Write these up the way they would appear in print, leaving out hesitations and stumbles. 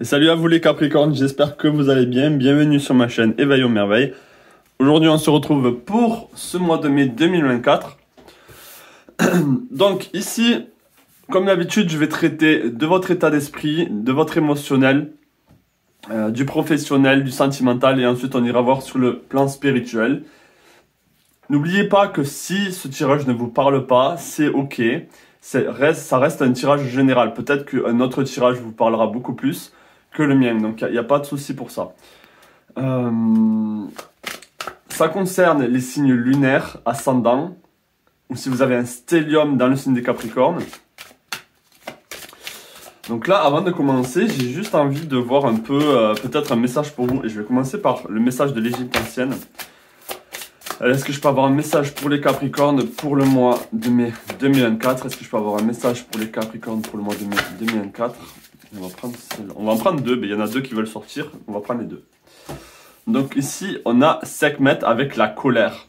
Et salut à vous les Capricornes, j'espère que vous allez bien. Bienvenue sur ma chaîne Éveil aux merveilles. Aujourd'hui on se retrouve pour ce mois de mai 2024. Donc ici, comme d'habitude, je vais traiter de votre état d'esprit, de votre émotionnel, du professionnel, du sentimental et ensuite on ira voir sur le plan spirituel. N'oubliez pas que si ce tirage ne vous parle pas, c'est ok. Ça reste un tirage général. Peut-être qu'un autre tirage vous parlera beaucoup plus que le mien. Donc, il n'y a pas de souci pour ça. Ça concerne les signes lunaires, ascendants, ou si vous avez un stellium dans le signe des Capricornes. Donc là, avant de commencer, j'ai juste envie de voir un peu, peut-être un message pour vous. Et je vais commencer par le message de l'Égypte ancienne. Est-ce que je peux avoir un message pour les Capricornes pour le mois de mai 2024? Est-ce que je peux avoir un message pour les Capricornes pour le mois de mai 2024? On va en prendre deux, mais il y en a deux qui veulent sortir. On va prendre les deux. Donc ici, on a Sekhmet avec la colère.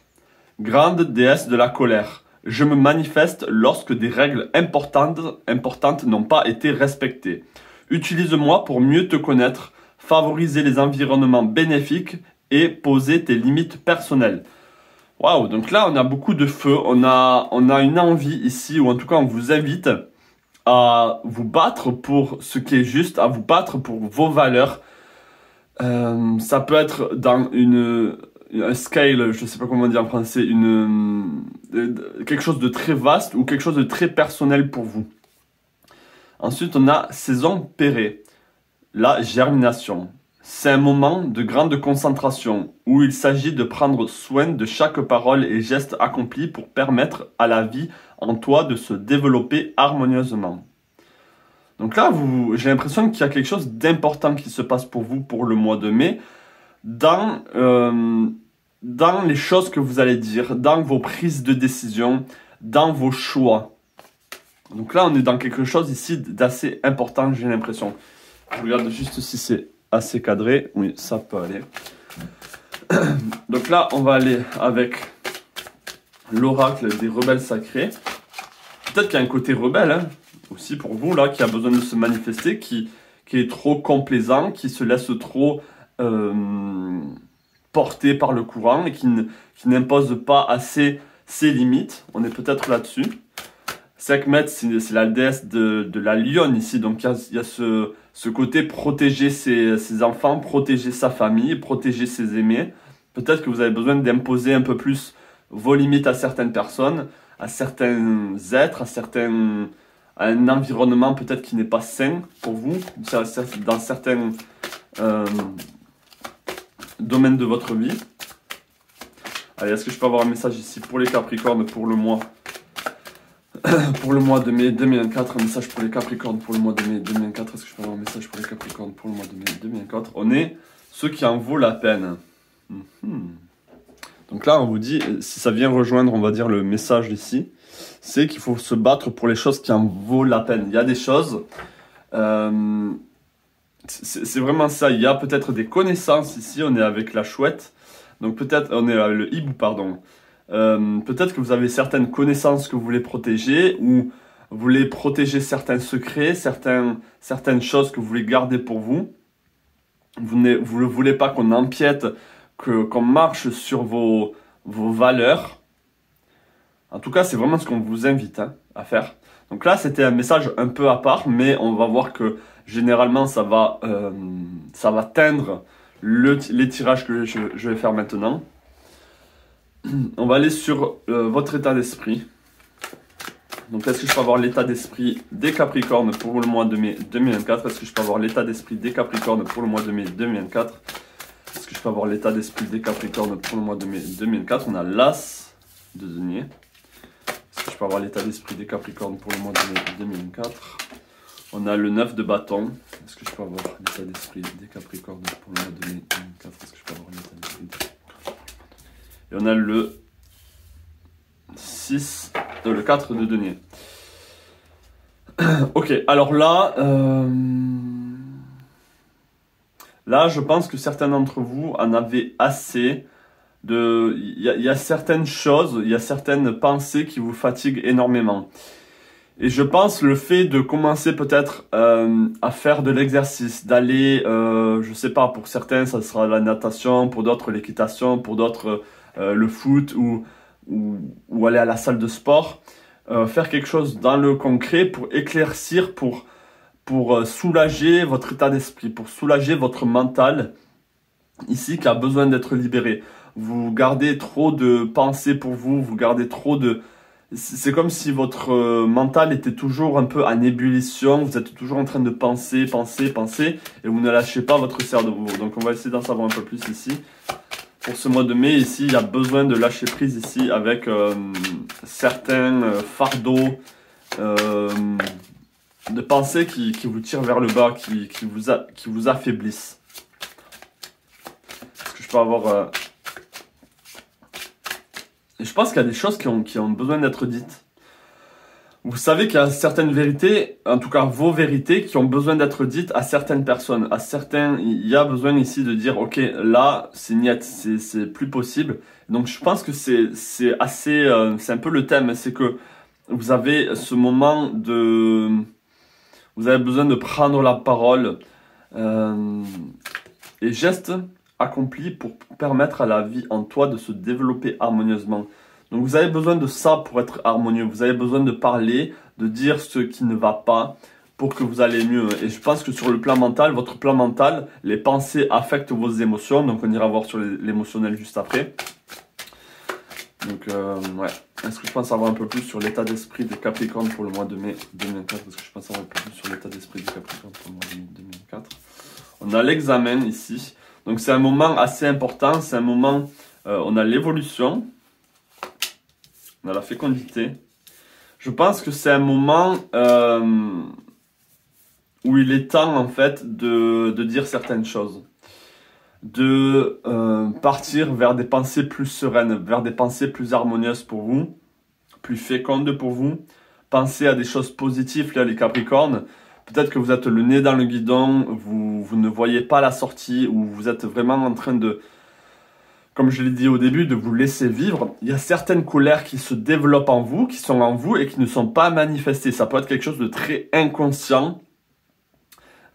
Grande déesse de la colère. Je me manifeste lorsque des règles importantes n'ont pas été respectées. Utilise-moi pour mieux te connaître, favoriser les environnements bénéfiques et poser tes limites personnelles. Waouh, donc là on a beaucoup de feu, on a une envie ici, ou en tout cas on vous invite à vous battre pour ce qui est juste, à vous battre pour vos valeurs. Ça peut être dans un scale, je sais pas comment dire en français, quelque chose de très vaste ou quelque chose de très personnel pour vous. Ensuite on a saison pérée, la germination. C'est un moment de grande concentration où il s'agit de prendre soin de chaque parole et geste accompli pour permettre à la vie en toi de se développer harmonieusement. Donc là, j'ai l'impression qu'il y a quelque chose d'important qui se passe pour vous pour le mois de mai dans les choses que vous allez dire, dans vos prises de décision, dans vos choix. Donc là, on est dans quelque chose ici d'assez important, j'ai l'impression. Je regarde juste si c'est assez cadré, oui, ça peut aller. Donc là, on va aller avec l'oracle des rebelles sacrés. Peut-être qu'il y a un côté rebelle, hein, aussi pour vous, là, qui a besoin de se manifester, qui est trop complaisant, qui se laisse trop porter par le courant et qui n'impose pas assez ses limites. On est peut-être là-dessus. Sekhmet, c'est la déesse de la lionne ici, donc il y a ce côté protéger ses enfants, protéger sa famille, protéger ses aimés. Peut-être que vous avez besoin d'imposer un peu plus vos limites à certaines personnes, à certains êtres, à un environnement peut-être qui n'est pas sain pour vous, dans certains domaines de votre vie. Allez, est-ce que je peux avoir un message ici pour les Capricornes pour le mois de mai 2024, un message pour les Capricornes pour le mois de mai 2024. Est-ce que je peux avoir un message pour les Capricornes pour le mois de mai 2024? On est ceux qui en vaut la peine. Donc là, on vous dit, si ça vient rejoindre, on va dire, le message ici, c'est qu'il faut se battre pour les choses qui en vaut la peine. Il y a des choses, c'est vraiment ça. Il y a peut-être des connaissances ici, on est avec la chouette, donc peut-être, on est avec le hibou, pardon. Peut-être que vous avez certaines connaissances que vous voulez protéger ou vous voulez protéger certains secrets, certaines choses que vous voulez garder pour vous. Vous ne voulez pas qu'on empiète, qu'on marche sur vos valeurs. En tout cas, c'est vraiment ce qu'on vous invite à faire. Donc là, c'était un message un peu à part, mais on va voir que généralement, ça va teindre les tirages que je vais faire maintenant. On va aller sur votre état d'esprit. Donc, est-ce que je peux avoir l'état d'esprit des Capricornes pour le mois de mai 2024? Est-ce que je peux avoir l'état d'esprit des Capricornes pour le mois de mai 2024? Est-ce que je peux avoir l'état d'esprit des Capricornes pour le mois de mai 2024? On a l'As de denier. Est-ce que je peux avoir l'état d'esprit des Capricornes pour le mois de mai 2024? On a le 9 de bâton. Est-ce que je peux avoir l'état d'esprit des Capricornes pour le mois de mai 2024? Est-ce que je peux avoir l'état d'esprit des... Et on a le 4 de denier. Ok, alors là, je pense que certains d'entre vous en avez assez. Il y a certaines choses, il y a certaines pensées qui vous fatiguent énormément. Et je pense le fait de commencer peut-être à faire de l'exercice, d'aller, je sais pas, pour certains ça sera la natation, pour d'autres l'équitation, pour d'autres le foot ou aller à la salle de sport, faire quelque chose dans le concret pour éclaircir, pour soulager votre état d'esprit, pour soulager votre mental ici qui a besoin d'être libéré. Vous gardez trop de pensées pour vous, vous gardez trop de... C'est comme si votre mental était toujours un peu en ébullition, vous êtes toujours en train de penser, et vous ne lâchez pas votre cerveau. Donc on va essayer d'en savoir un peu plus ici. Pour ce mois de mai, ici, il y a besoin de lâcher prise ici avec certains fardeaux de pensées qui vous tirent vers le bas, qui vous affaiblissent. Est-ce que je peux avoir... Et je pense qu'il y a des choses qui ont besoin d'être dites. Vous savez qu'il y a certaines vérités, en tout cas vos vérités, qui ont besoin d'être dites à certaines personnes. À certains, il y a besoin ici de dire, ok, là, c'est niet, c'est plus possible. Donc je pense que c'est assez, c'est un peu le thème, c'est que vous avez ce moment de, vous avez besoin de prendre la parole et gestes accompli pour permettre à la vie en toi de se développer harmonieusement. Donc vous avez besoin de ça pour être harmonieux. Vous avez besoin de parler, de dire ce qui ne va pas pour que vous allez mieux. Et je pense que sur le plan mental, votre plan mental, les pensées affectent vos émotions. Donc on ira voir sur l'émotionnel juste après. Donc ouais. Est-ce que je pense avoir un peu plus sur l'état d'esprit des Capricornes pour le mois de mai 2024? Est-ce que je pense avoir un peu plus sur l'état d'esprit des Capricornes pour le mois de mai 2024? On a l'examen ici. Donc c'est un moment assez important, c'est un moment, on a l'évolution, on a la fécondité. Je pense que c'est un moment où il est temps en fait de dire certaines choses, de partir vers des pensées plus sereines, vers des pensées plus harmonieuses pour vous, plus fécondes pour vous. Pensez à des choses positives, là les Capricornes. Peut-être que vous êtes le nez dans le guidon, vous ne voyez pas la sortie, ou vous êtes vraiment en train de, comme je l'ai dit au début, de vous laisser vivre. Il y a certaines colères qui se développent en vous, qui sont en vous et qui ne sont pas manifestées. Ça peut être quelque chose de très inconscient,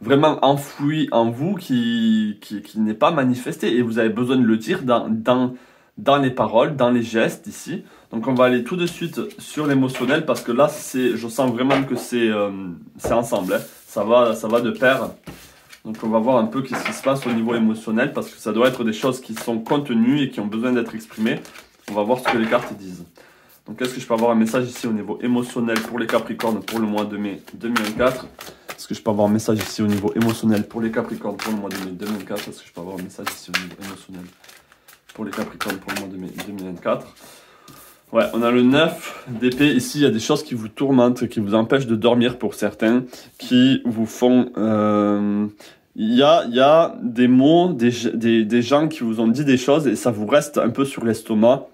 vraiment enfoui en vous, qui n'est pas manifesté. Et vous avez besoin de le dire dans les paroles, dans les gestes ici. Donc on va aller tout de suite sur l'émotionnel parce que là, je sens vraiment que c'est ensemble. Hein. Ça va de pair. Donc on va voir un peu qu'est-ce qui se passe au niveau émotionnel parce que ça doit être des choses qui sont contenues et qui ont besoin d'être exprimées. On va voir ce que les cartes disent. Donc est-ce que je peux avoir un message ici au niveau émotionnel pour les Capricornes pour le mois de mai 2024? Est-ce que je peux avoir un message ici au niveau émotionnel pour les Capricornes pour le mois de mai 2024? Est-ce que je peux avoir un message ici au niveau émotionnel pour les Capricornes pour le mois de mai 2024? Ouais, on a le 9 d'épée. Ici, il y a des choses qui vous tourmentent, qui vous empêchent de dormir pour certains, qui vous font... Il y a des mots, des gens qui vous ont dit des choses et ça vous reste un peu sur l'estomac.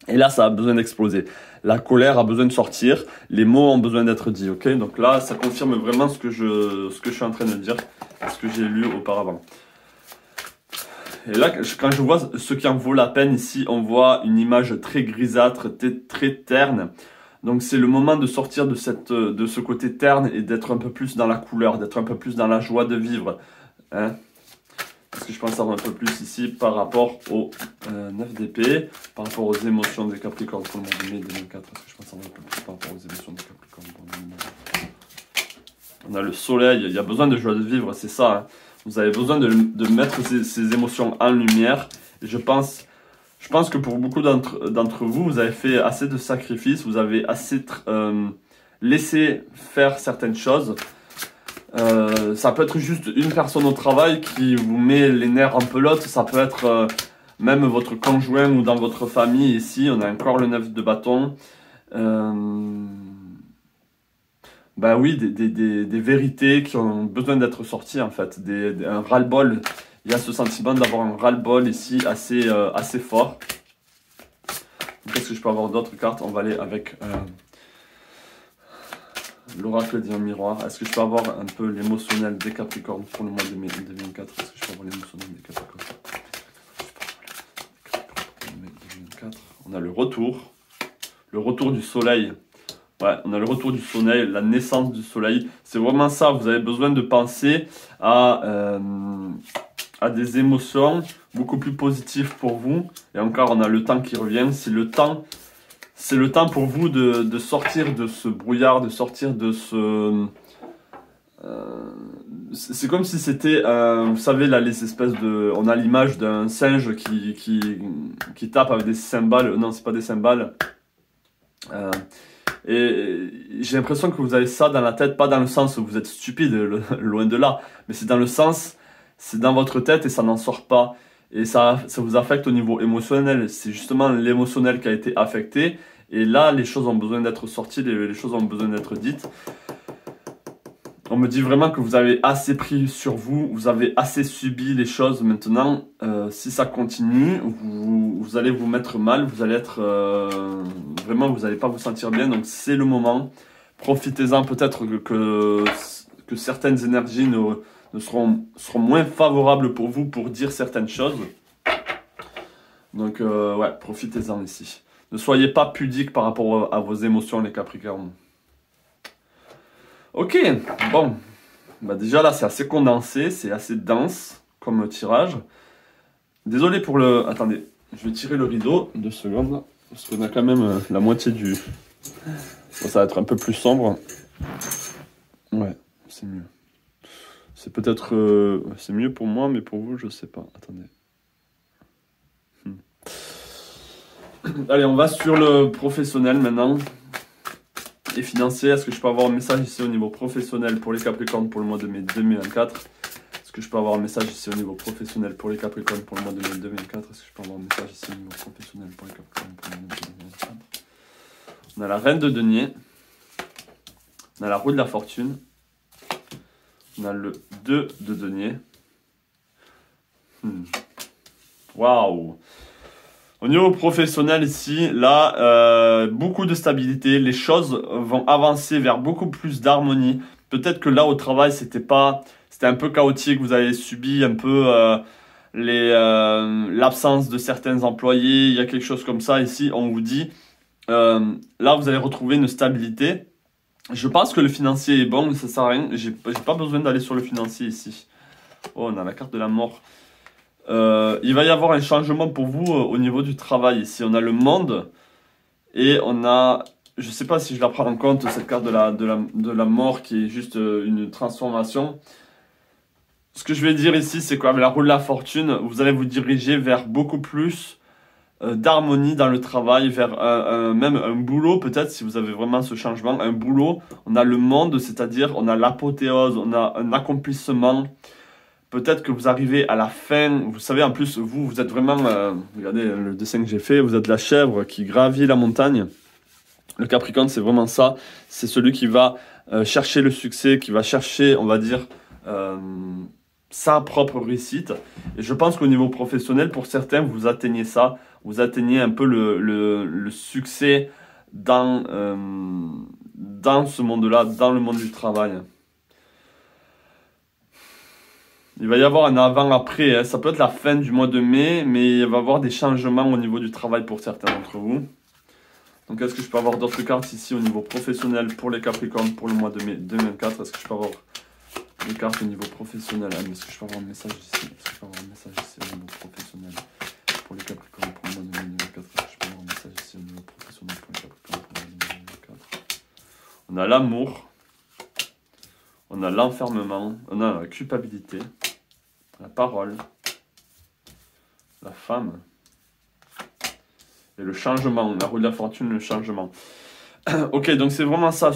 Et là, ça a besoin d'exploser. La colère a besoin de sortir. Les mots ont besoin d'être dits, ok? Donc là, ça confirme vraiment ce que je suis en train de dire, ce que j'ai lu auparavant. Et là, quand je vois ce qui en vaut la peine ici, on voit une image très grisâtre, très terne. Donc c'est le moment de sortir de ce côté terne et d'être un peu plus dans la couleur, d'être un peu plus dans la joie de vivre. Hein? Parce que je pense avoir un peu plus ici par rapport au 9 d'épée, par rapport aux émotions des Capricornes pour le mois de mai 2004. Parce que je pense avoir un peu plus par rapport aux émotions des Capricornes pour le mois de mai. On a le soleil, il y a besoin de joie de vivre, c'est ça. Hein? Vous avez besoin de mettre ces émotions en lumière. Et je pense que pour beaucoup d'entre vous, vous avez fait assez de sacrifices, vous avez assez laissé faire certaines choses. Ça peut être juste une personne au travail qui vous met les nerfs en pelote. Ça peut être même votre conjoint ou dans votre famille. Ici, on a encore le 9 de bâton. Ben oui, des vérités qui ont besoin d'être sorties en fait, un ras-le-bol. Il y a ce sentiment d'avoir un ras-le-bol ici assez fort. Qu'est-ce que je peux avoir d'autres cartes? On va aller avec l'oracle dit un miroir. Est-ce que je peux avoir un peu l'émotionnel des Capricornes pour le mois de mai 2024? Est-ce que je peux avoir l'émotionnel des Capricornes? On a le retour du soleil Ouais, on a le retour du soleil, la naissance du soleil. C'est vraiment ça, vous avez besoin de penser à des émotions beaucoup plus positives pour vous. Et encore, on a le temps qui revient. C'est le temps pour vous de sortir de ce brouillard, de sortir de ce... c'est comme si c'était, vous savez, là, les espèces de... On a l'image d'un singe qui tape avec des cymbales. Non, c'est pas des cymbales. Et j'ai l'impression que vous avez ça dans la tête, pas dans le sens où vous êtes stupide, loin de là, mais c'est dans le sens, c'est dans votre tête et ça n'en sort pas. Et ça vous affecte au niveau émotionnel. C'est justement l'émotionnel qui a été affecté. Et là, les choses ont besoin d'être sorties, les choses ont besoin d'être dites. On me dit vraiment que vous avez assez pris sur vous, vous avez assez subi les choses. Maintenant, si ça continue, vous allez vous mettre mal, vous allez être... vraiment, vous n'allez pas vous sentir bien. Donc, c'est le moment. Profitez-en. Peut-être que certaines énergies seront moins favorables pour vous pour dire certaines choses. Donc, ouais, profitez-en ici. Ne soyez pas pudiques par rapport à vos émotions, les Capricornes. Ok, bon, bah déjà là c'est assez condensé, c'est assez dense comme tirage. Désolé pour le... Attendez, je vais tirer le rideau, 2 secondes, parce qu'on a quand même la moitié du... Bon, ça va être un peu plus sombre. Ouais, c'est mieux. C'est peut-être... c'est mieux pour moi, mais pour vous, je sais pas. Attendez. Allez, on va sur le professionnel maintenant. Et financier, est-ce que je peux avoir un message ici au niveau professionnel pour les Capricornes pour le mois de mai 2024? Est-ce que je peux avoir un message ici au niveau professionnel pour les Capricornes pour le mois de mai 2024? Est-ce que je peux avoir un message ici au niveau professionnel pour les Capricornes pour le mois de mai 2024? On a la reine de denier. On a la roue de la fortune. On a le 2 de denier. Waouh! Au niveau professionnel ici, là, beaucoup de stabilité. Les choses vont avancer vers beaucoup plus d'harmonie. Peut-être que là, au travail, c'était un peu chaotique. Vous avez subi un peu l'absence de certains employés. Il y a quelque chose comme ça ici. On vous dit, là, vous allez retrouver une stabilité. Je pense que le financier est bon, ça sert à rien. J'ai pas besoin d'aller sur le financier ici. Oh, on a la carte de la mort. Il va y avoir un changement pour vous au niveau du travail. Ici, on a le monde et on a, je ne sais pas si je la prends en compte, cette carte de la mort qui est juste une transformation. Ce que je vais dire ici, c'est qu'avec la roue de la fortune, vous allez vous diriger vers beaucoup plus d'harmonie dans le travail, vers même un boulot, peut-être si vous avez vraiment ce changement, un boulot. On a le monde, c'est-à-dire on a l'apothéose, on a un accomplissement. Peut-être que vous arrivez à la fin, vous savez, en plus, vous êtes vraiment, regardez le dessin que j'ai fait, vous êtes la chèvre qui gravit la montagne. Le Capricorne, c'est vraiment ça. C'est celui qui va chercher le succès, qui va chercher, on va dire, sa propre réussite. Et je pense qu'au niveau professionnel, pour certains, vous atteignez ça. Vous atteignez un peu le succès dans ce monde-là, dans le monde du travail. Il va y avoir un avant-après, hein. Ça peut être la fin du mois de mai, mais il va y avoir des changements au niveau du travail pour certains d'entre vous. Donc est-ce que je peux avoir d'autres cartes ici au niveau professionnel pour les Capricornes pour le mois de mai 2024? Est-ce que je peux avoir des cartes au niveau professionnel? Est-ce que je peux avoir un message ici? Est-ce que je peux avoir un message ici au niveau professionnel pour les Capricornes pour le mois de mai 2024? Est-ce que je peux avoir un message ici au niveau professionnel pour les Capricornes pour le mois de mai 2024? On a l'amour, on a l'enfermement, on a la culpabilité, la parole, la femme et le changement, la roue de la fortune, le changement. Ok, donc c'est vraiment ça.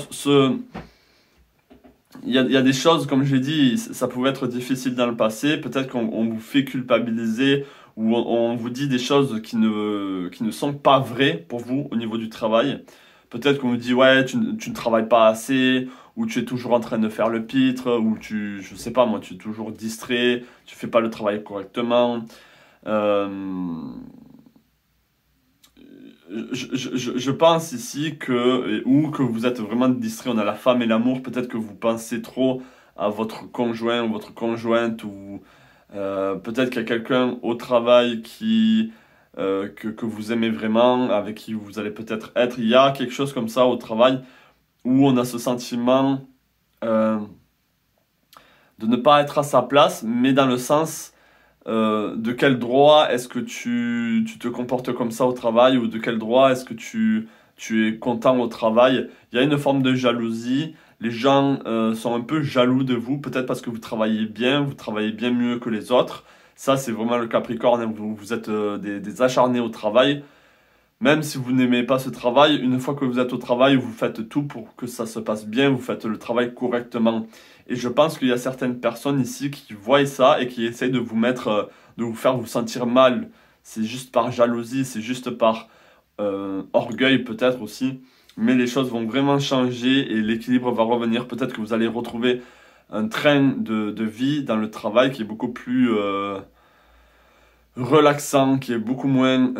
Il y a des choses, comme je l'ai dit, ça pouvait être difficile dans le passé. Peut-être qu'on vous fait culpabiliser ou on vous dit des choses qui ne sont pas vraies pour vous au niveau du travail. Peut-être qu'on vous dit, ouais, tu ne travailles pas assez, ou tu es toujours en train de faire le pitre, ou je sais pas moi, tu es toujours distrait, tu fais pas le travail correctement. Je pense ici que vous êtes vraiment distrait, on a la femme et l'amour, peut-être que vous pensez trop à votre conjoint ou votre conjointe, ou peut-être qu'il y a quelqu'un au travail que vous aimez vraiment, avec qui vous allez peut-être être. Il y a quelque chose comme ça au travail. où on a ce sentiment de ne pas être à sa place, mais dans le sens de quel droit est-ce que tu te comportes comme ça au travail, ou de quel droit est-ce que tu es content au travail. Il y a une forme de jalousie. Les gens sont un peu jaloux de vous, peut-être parce que vous travaillez bien mieux que les autres. Ça, c'est vraiment le Capricorne, hein. Vous êtes des acharnés au travail. Même si vous n'aimez pas ce travail, une fois que vous êtes au travail, vous faites tout pour que ça se passe bien, vous faites le travail correctement. Et je pense qu'il y a certaines personnes ici qui voient ça et qui essayent de vous mettre, de vous faire vous sentir mal. C'est juste par jalousie, c'est juste par orgueil peut-être aussi. Mais les choses vont vraiment changer et l'équilibre va revenir. Peut-être que vous allez retrouver un train de vie dans le travail qui est beaucoup plus relaxant, qui est beaucoup moins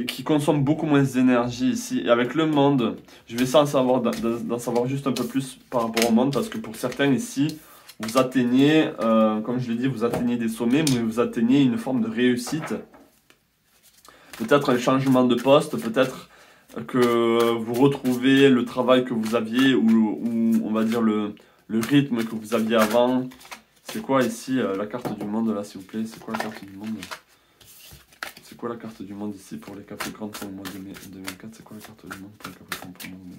qui consomme beaucoup moins d'énergie ici. Et avec le monde, je vais d'en savoir juste un peu plus par rapport au monde, parce que pour certains ici, vous atteignez, comme je l'ai dit, vous atteignez des sommets, mais vous atteignez une forme de réussite. Peut-être un changement de poste, peut-être que vous retrouvez le travail que vous aviez, ou on va dire le rythme que vous aviez avant. C'est quoi ici la carte du monde là, s'il vous plaît? C'est quoi la carte du monde? C'est quoi la carte du monde ici pour les Capricornes pour le mois de mai 2024? C'est quoi la carte du monde pour les Capricornes pour le mois de mai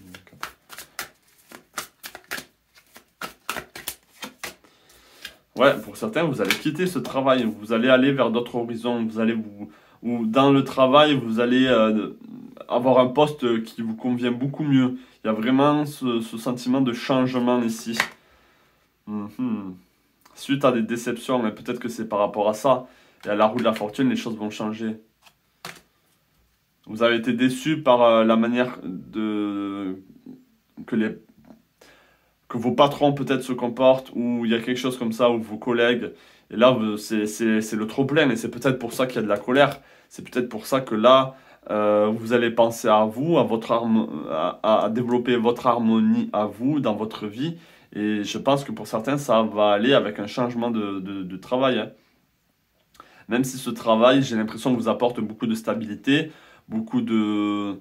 2024? Ouais, pour certains, vous allez quitter ce travail, vous allez aller vers d'autres horizons, ou dans le travail, vous allez avoir un poste qui vous convient beaucoup mieux. Il y a vraiment ce sentiment de changement ici. Suite à des déceptions, mais peut-être que c'est par rapport à ça. Et à la roue de la fortune, les choses vont changer. Vous avez été déçu par la manière que vos patrons peut-être se comportent, ou il y a quelque chose comme ça, ou vos collègues. Et là, c'est le trop-plein, et c'est peut-être pour ça qu'il y a de la colère. C'est peut-être pour ça que là, vous allez penser à vous, à développer votre harmonie à vous dans votre vie. Et je pense que pour certains, ça va aller avec un changement de travail, hein. Même si ce travail, j'ai l'impression, vous apporte beaucoup de stabilité, beaucoup de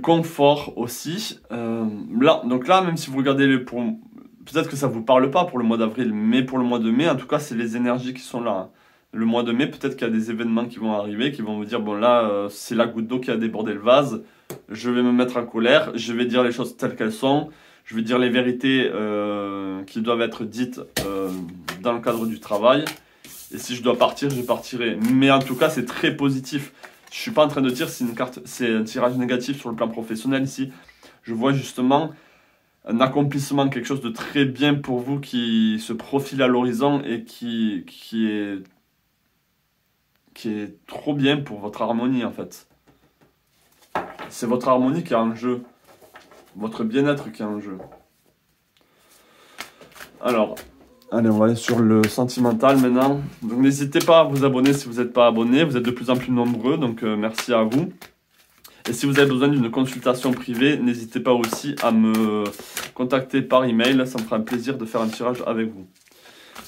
confort aussi. Donc là, même si vous regardez peut-être que ça ne vous parle pas pour le mois d'avril, mais pour le mois de mai, en tout cas, c'est les énergies qui sont là, hein. Le mois de mai, peut-être qu'il y a des événements qui vont arriver, qui vont vous dire, bon là, c'est la goutte d'eau qui a débordé le vase, je vais me mettre en colère, je vais dire les choses telles qu'elles sont, je vais dire les vérités qui doivent être dites dans le cadre du travail. Et si je dois partir, je partirai. Mais en tout cas, c'est très positif. Je ne suis pas en train de dire c'est un tirage négatif sur le plan professionnel ici. Je vois justement un accomplissement, quelque chose de très bien pour vous qui se profile à l'horizon et qui est trop bien pour votre harmonie en fait. C'est votre harmonie qui est en jeu. Votre bien-être qui est en jeu. Alors... allez, on va aller sur le sentimental maintenant. Donc n'hésitez pas à vous abonner si vous n'êtes pas abonné. Vous êtes de plus en plus nombreux, donc merci à vous. Et si vous avez besoin d'une consultation privée, n'hésitez pas aussi à me contacter par email. Ça me fera un plaisir de faire un tirage avec vous.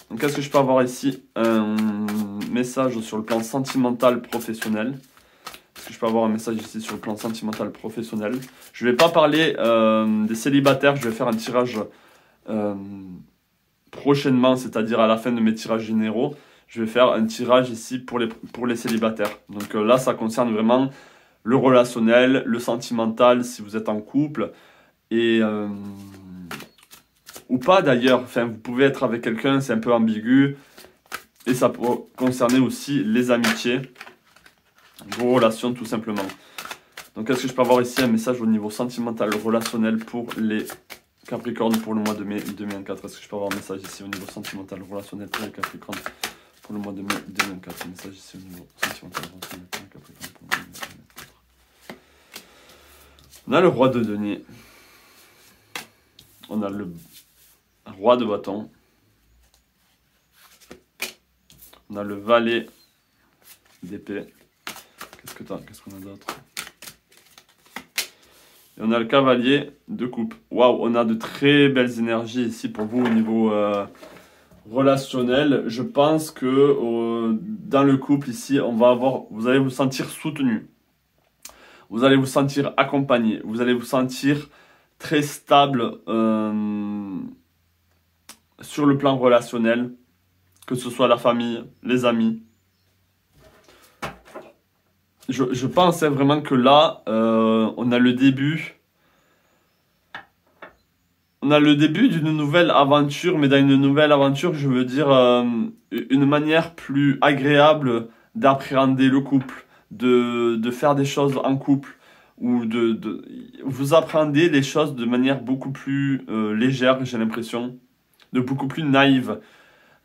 Donc qu'est-ce que je peux avoir ici? Un message sur le plan sentimental professionnel. Est-ce que je peux avoir un message ici sur le plan sentimental professionnel? Je ne vais pas parler des célibataires. Je vais faire un tirage... prochainement, c'est-à-dire à la fin de mes tirages généraux, je vais faire un tirage ici pour les célibataires. Donc là, ça concerne vraiment le relationnel, le sentimental, si vous êtes en couple, et ou pas d'ailleurs. Enfin, vous pouvez être avec quelqu'un, c'est un peu ambigu, et ça peut concerner aussi les amitiés, vos relations tout simplement. Donc est-ce que je peux avoir ici un message au niveau sentimental, relationnel pour les Capricorne pour le mois de mai 2024? Est-ce que je peux avoir un message ici au niveau sentimental, relationnel pour les Capricornes pour le mois de mai 2024? Un message ici au niveau sentimental, relationnel pour les Capricornes pour le mois de mai 2024. On a le roi de denier. On a le roi de bâton. On a le valet d'épée. Qu'est-ce qu'on a d'autre? Et on a le cavalier de coupe. Waouh, on a de très belles énergies ici pour vous au niveau relationnel. Je pense que dans le couple ici, vous allez vous sentir soutenu. vous allez vous sentir accompagné, vous allez vous sentir très stable sur le plan relationnel, que ce soit la famille, les amis. Je pense vraiment que là, on a le début. On a le début d'une nouvelle aventure, mais dans une nouvelle aventure, je veux dire une manière plus agréable d'appréhender le couple, de faire des choses en couple, ou vous appréhendez les choses de manière beaucoup plus légère, j'ai l'impression, de beaucoup plus naïve.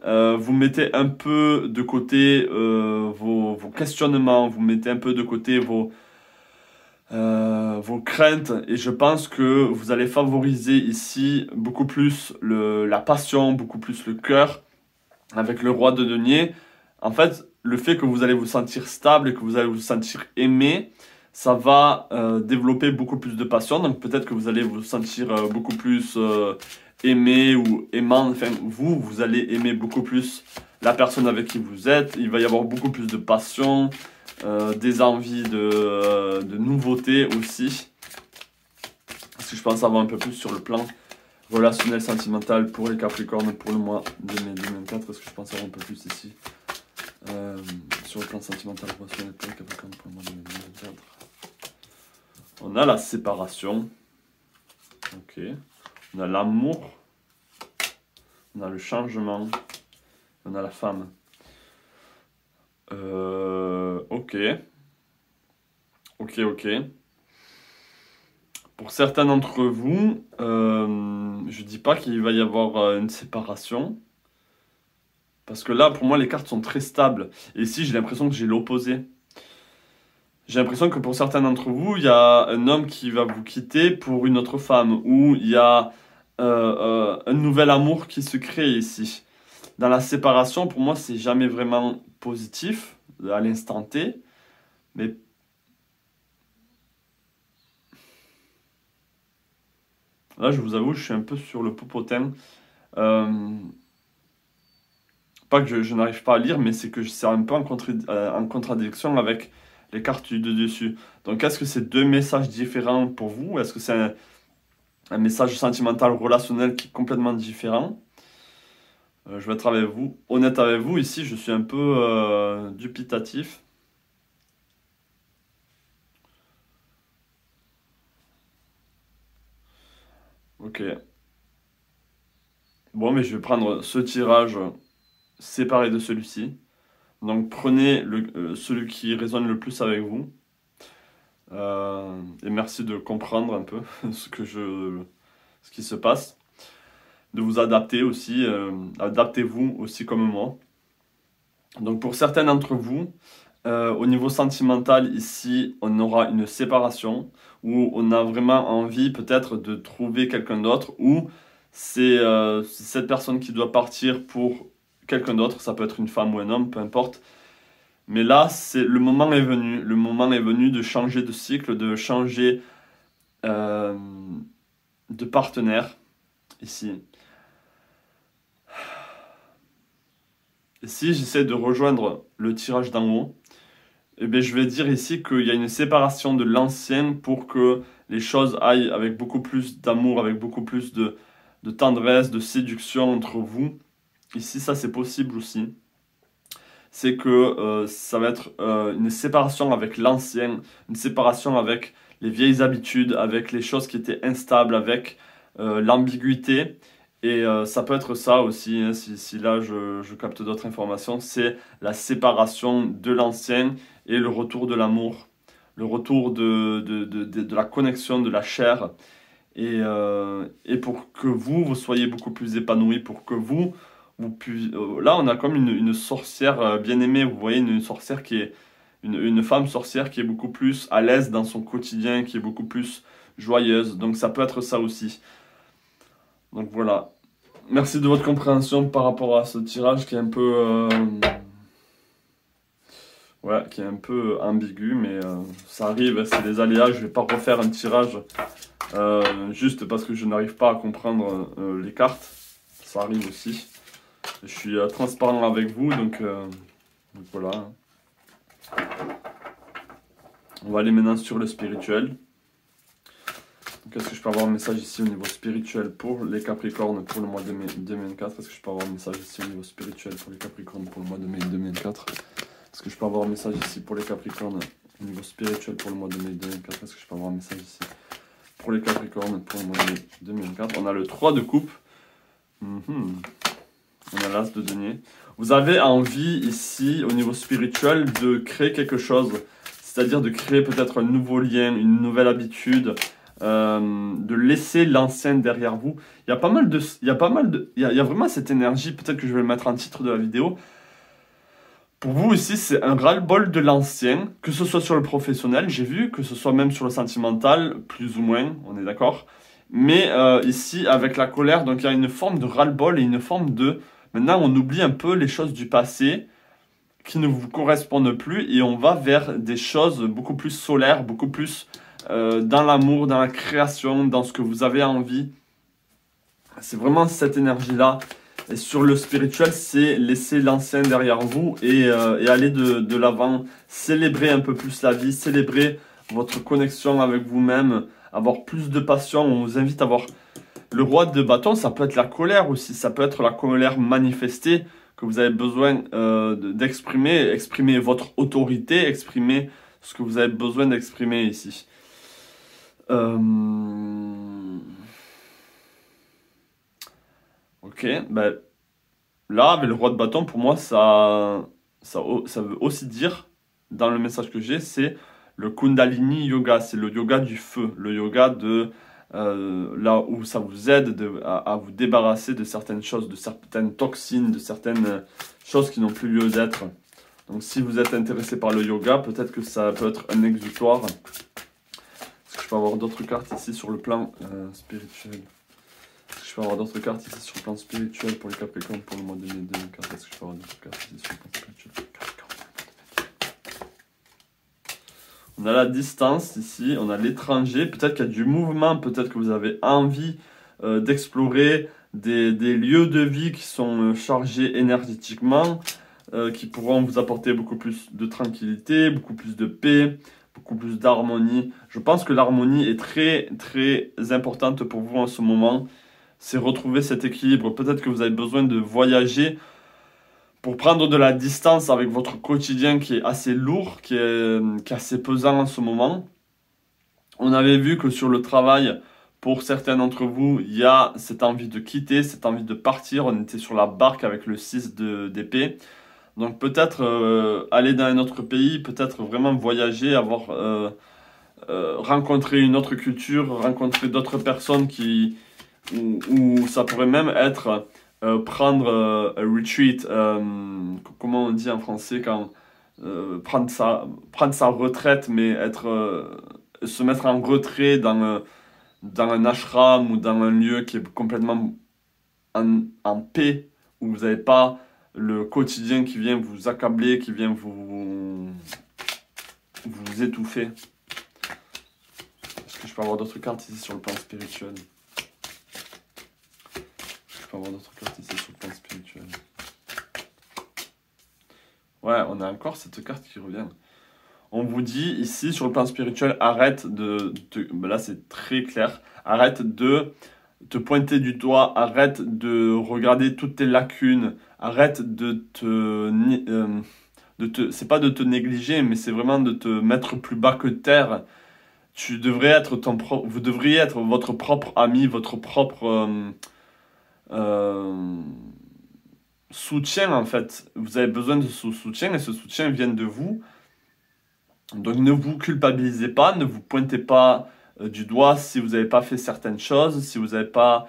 Vous mettez un peu de côté vos questionnements, vous mettez un peu de côté vos craintes, et je pense que vous allez favoriser ici beaucoup plus la passion, beaucoup plus le cœur avec le roi de denier. En fait, le fait que vous allez vous sentir stable et que vous allez vous sentir aimé, ça va développer beaucoup plus de passion. Donc peut-être que vous allez vous sentir beaucoup plus aimé ou aimant. Enfin, vous allez aimer beaucoup plus la personne avec qui vous êtes. Il va y avoir beaucoup plus de passion, des envies de nouveautés aussi. Parce que je pense avoir un peu plus sur le plan relationnel, sentimental pour les Capricornes pour le mois de mai 2024. Parce que je pense avoir un peu plus ici sur le plan sentimental, relationnel pour les Capricornes pour le mois de mai 2024. On a la séparation. Ok. On a l'amour. On a le changement. On a la femme. Ok. Ok. Pour certains d'entre vous, je dis pas qu'il va y avoir une séparation. Parce que là, pour moi, les cartes sont très stables. Et ici, j'ai l'impression que j'ai l'opposé. J'ai l'impression que pour certains d'entre vous, il y a un homme qui va vous quitter pour une autre femme. Ou il y a un nouvel amour qui se crée ici. Dans la séparation, pour moi, c'est jamais vraiment positif à l'instant T. Mais là, je vous avoue, je suis un peu sur le popotin. Pas que je n'arrive pas à lire, mais c'est que c'est un peu en contradiction avec les cartes du dessus. Donc, est-ce que c'est deux messages différents pour vous? Est-ce que c'est un message sentimental, relationnel qui est complètement différent? Je vais être avec vous, honnête avec vous. Ici, je suis un peu dubitatif. Ok. Bon, mais je vais prendre ce tirage séparé de celui-ci. Donc, prenez celui qui résonne le plus avec vous. Et merci de comprendre un peu ce qui se passe. De vous adapter aussi. Adaptez-vous aussi comme moi. Donc, pour certains d'entre vous, au niveau sentimental, ici, on aura une séparation où on a vraiment envie peut-être de trouver quelqu'un d'autre, ou c'est cette personne qui doit partir pour quelqu'un d'autre. Ça peut être une femme ou un homme, peu importe. Mais là, le moment est venu. Le moment est venu de changer de cycle, de changer de partenaire ici. Si j'essaie de rejoindre le tirage d'en haut, eh bien, je vais dire ici qu'il y a une séparation de l'ancien pour que les choses aillent avec beaucoup plus d'amour, avec beaucoup plus de tendresse, de séduction entre vous. Ici, ça c'est possible aussi. C'est que ça va être une séparation avec l'ancien, une séparation avec les vieilles habitudes, avec les choses qui étaient instables, avec l'ambiguïté. Et ça peut être ça aussi, hein, si là je capte d'autres informations, c'est la séparation de l'ancien et le retour de l'amour, le retour de la connexion, de la chair. Et pour que vous soyez beaucoup plus épanoui, pour que vous puissiez... là, on a comme une sorcière bien aimée, vous voyez, une sorcière qui est... Une femme sorcière qui est beaucoup plus à l'aise dans son quotidien, qui est beaucoup plus joyeuse. Donc ça peut être ça aussi. Donc voilà. Merci de votre compréhension par rapport à ce tirage qui est un peu... ouais, qui est un peu ambigu, mais ça arrive, c'est des aléas. Je vais pas refaire un tirage juste parce que je n'arrive pas à comprendre les cartes. Ça arrive aussi. Je suis transparent avec vous, donc voilà. On va aller maintenant sur le spirituel. Est-ce que je peux avoir un message ici au niveau spirituel pour les Capricornes pour le mois de mai 2024? Est-ce que je peux avoir un message ici au niveau spirituel pour les Capricornes pour le mois de mai 2024? Est-ce que je peux avoir un message ici pour les Capricornes au niveau spirituel pour le mois de mai 2024? Est-ce que je peux avoir un message ici pour les Capricornes pour le mois de mai 2024? On a le 3 de coupe. On a l'as de denier. Vous avez envie ici au niveau spirituel de créer quelque chose. C'est-à-dire de créer peut-être un nouveau lien, une nouvelle habitude. De laisser l'ancien derrière vous. Il y a vraiment cette énergie, peut-être que je vais le mettre en titre de la vidéo. Pour vous ici, c'est un ras-le-bol de l'ancien, que ce soit sur le professionnel, j'ai vu, que ce soit même sur le sentimental, plus ou moins, on est d'accord. Mais ici, avec la colère, donc il y a une forme de ras-le-bol et une forme de... Maintenant, on oublie un peu les choses du passé qui ne vous correspondent plus et on va vers des choses beaucoup plus solaires, beaucoup plus... dans l'amour, dans la création, dans ce que vous avez envie. C'est vraiment cette énergie-là. Et sur le spirituel, c'est laisser l'ancien derrière vous et aller de l'avant. Célébrer un peu plus la vie, célébrer votre connexion avec vous-même, avoir plus de passion. On vous invite à avoir le roi de bâton, ça peut être la colère aussi, ça peut être la colère manifestée que vous avez besoin d'exprimer, exprimer votre autorité, exprimer ce que vous avez besoin d'exprimer ici. Ok, ben là, avec le roi de bâton, pour moi, ça veut aussi dire, dans le message que j'ai, c'est le Kundalini Yoga, c'est le yoga du feu, le yoga de là où ça vous aide à vous débarrasser de certaines choses, de certaines toxines, de certaines choses qui n'ont plus lieu d'être. Donc si vous êtes intéressé par le yoga, peut-être que ça peut être un exutoire. Je peux avoir d'autres cartes ici sur le plan spirituel. Je peux avoir d'autres cartes ici sur le plan spirituel pour les Capricornes pour le mois de mai 2024. Est-ce que je peux avoir d'autres cartes ici sur le plan spirituel pour les Capricornes? On a la distance ici, on a l'étranger. Peut-être qu'il y a du mouvement, peut-être que vous avez envie d'explorer des lieux de vie qui sont chargés énergétiquement, qui pourront vous apporter beaucoup plus de tranquillité, beaucoup plus de paix, beaucoup plus d'harmonie. Je pense que l'harmonie est très très importante pour vous en ce moment. C'est retrouver cet équilibre. Peut-être que vous avez besoin de voyager pour prendre de la distance avec votre quotidien qui est assez lourd, qui est assez pesant en ce moment. On avait vu que sur le travail, pour certains d'entre vous, il y a cette envie de quitter, cette envie de partir. On était sur la barque avec le 6 d'épée. Donc peut-être aller dans un autre pays, peut-être vraiment voyager, rencontrer une autre culture, rencontrer d'autres personnes ou ça pourrait même être prendre un retreat, comment on dit en français, quand prendre sa retraite, mais se mettre en retrait dans un ashram ou dans un lieu qui est complètement en paix, où vous n'avez pas le quotidien qui vient vous accabler, qui vient vous étouffer. Est-ce que je peux avoir d'autres cartes ici sur le plan spirituel? Est-ce que je peux avoir d'autres cartes ici sur le plan spirituel? Ouais, on a encore cette carte qui revient. On vous dit ici sur le plan spirituel, arrête ben là c'est très clair, arrête de te pointer du doigt, arrête de regarder toutes tes lacunes, arrête c'est pas de te négliger, mais c'est vraiment de te mettre plus bas que terre. Vous devriez être votre propre ami, votre propre soutien en fait. Vous avez besoin de ce soutien et ce soutien vient de vous. Donc ne vous culpabilisez pas, ne vous pointez pas du doigt si vous n'avez pas fait certaines choses, si vous n'êtes pas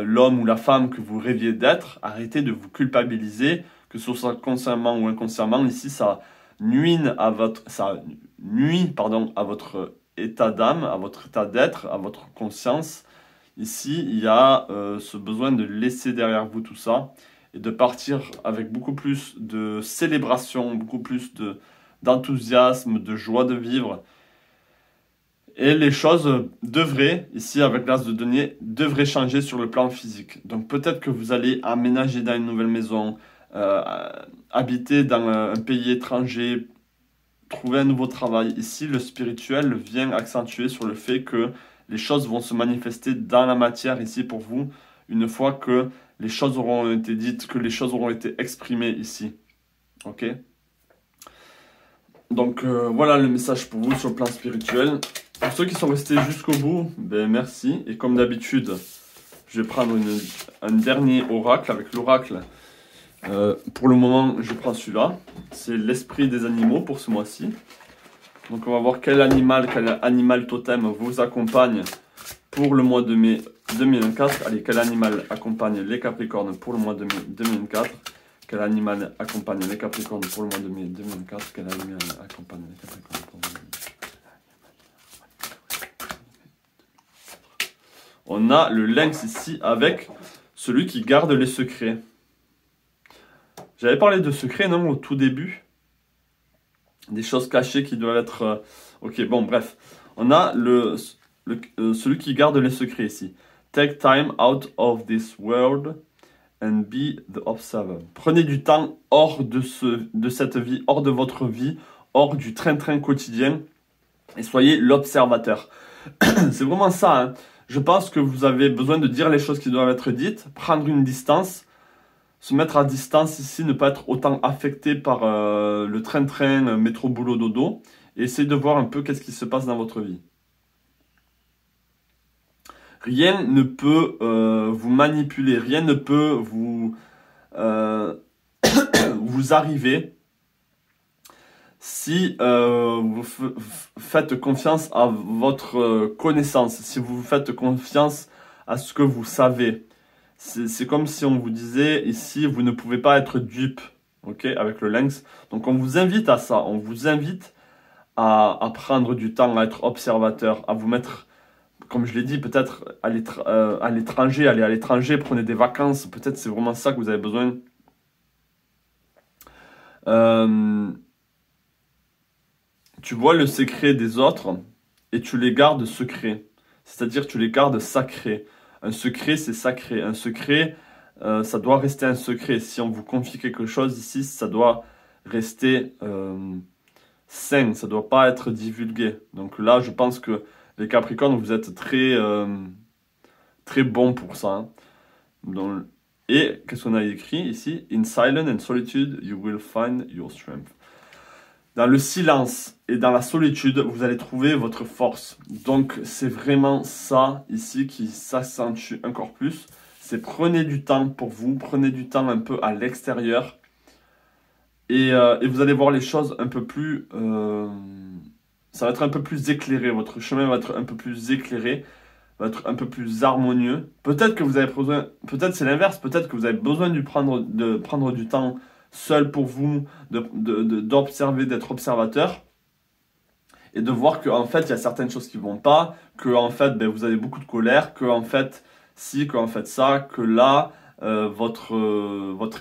l'homme ou la femme que vous rêviez d'être. Arrêtez de vous culpabiliser, que ce soit consciemment ou inconsciemment. Ici, ça nuit à votre état d'âme, à votre état d'être, à votre conscience. Ici, il y a ce besoin de laisser derrière vous tout ça et de partir avec beaucoup plus de célébration, beaucoup plus d'enthousiasme, de joie de vivre. Et les choses devraient, ici avec l'as de denier, devraient changer sur le plan physique. Donc peut-être que vous allez aménager dans une nouvelle maison, habiter dans un pays étranger, trouver un nouveau travail. Ici, le spirituel vient accentuer sur le fait que les choses vont se manifester dans la matière ici pour vous, une fois que les choses auront été dites, que les choses auront été exprimées ici. Ok? Donc voilà le message pour vous sur le plan spirituel. Pour ceux qui sont restés jusqu'au bout, ben merci. Et comme d'habitude, je vais prendre un dernier oracle avec l'oracle. Pour le moment, je prends celui-là. C'est l'esprit des animaux pour ce mois-ci. Donc on va voir quel animal totem vous accompagne pour le mois de mai 2024. Allez, quel animal accompagne les Capricornes pour le mois de mai 2024? Quel animal accompagne les Capricornes pour le mois de mai 2024? Quel animal accompagne les Capricornes pour le mois de mai 2024? On a le lynx ici avec celui qui garde les secrets. J'avais parlé de secrets, non, au tout début? Des choses cachées qui doivent être... Ok, bon, bref. On a celui qui garde les secrets ici. Take time out of this world and be the observer. Prenez du temps hors de cette vie, hors de votre vie, hors du train-train quotidien et soyez l'observateur. C'est vraiment ça, hein. Je pense que vous avez besoin de dire les choses qui doivent être dites, prendre une distance, se mettre à distance ici, ne pas être autant affecté par le train-train, métro, boulot, dodo, et essayer de voir un peu qu'est-ce qui se passe dans votre vie. Rien ne peut vous manipuler, rien ne peut vous, vous arriver si vous faites confiance à votre connaissance, si vous faites confiance à ce que vous savez. C'est comme si on vous disait ici, vous ne pouvez pas être dupe, ok, avec le lynx. Donc on vous invite à ça, on vous invite à prendre du temps, à être observateur, à vous mettre... Comme je l'ai dit, peut-être à l'étranger, aller à l'étranger, prenez des vacances, peut-être c'est vraiment ça que vous avez besoin. Tu vois le secret des autres et tu les gardes secrets. C'est-à-dire tu les gardes sacrés. Un secret, c'est sacré. Un secret, ça doit rester un secret. Si on vous confie quelque chose ici, ça doit rester sain. Ça ne doit pas être divulgué. Donc là, je pense que les Capricornes, vous êtes très, très bons pour ça. Hein. Donc, et qu'est-ce qu'on a écrit ici? In silence and solitude, you will find your strength. Dans le silence et dans la solitude, vous allez trouver votre force. Donc, c'est vraiment ça ici qui s'accentue encore plus. C'est prenez du temps pour vous, prenez du temps un peu à l'extérieur. Et vous allez voir les choses un peu plus... ça va être un peu plus éclairé. Votre chemin va être un peu plus éclairé, va être un peu plus harmonieux. Peut-être que vous avez besoin... Peut-être c'est l'inverse. Peut-être que vous avez besoin de prendre du temps seul pour vous, d'observer, d'être observateur et de voir qu'en fait, il y a certaines choses qui ne vont pas, qu'en fait, ben, vous avez beaucoup de colère, qu'en fait, si, qu'en fait ça, que là, votre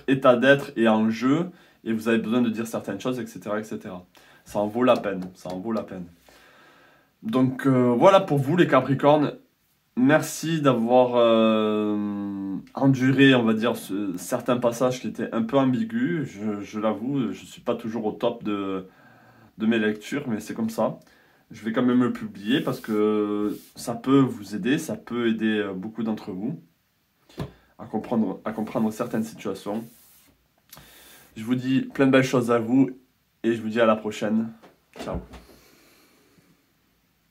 état d'être est en jeu et vous avez besoin de dire certaines choses, etc., etc. Ça en vaut la peine, ça en vaut la peine. Donc, voilà pour vous, les Capricornes. Merci d'avoir enduré, on va dire, certains passages qui étaient un peu ambigus. Je l'avoue, je ne suis pas toujours au top de mes lectures, mais c'est comme ça. Je vais quand même le publier parce que ça peut vous aider, ça peut aider beaucoup d'entre vous à comprendre certaines situations. Je vous dis plein de belles choses à vous et je vous dis à la prochaine. Ciao.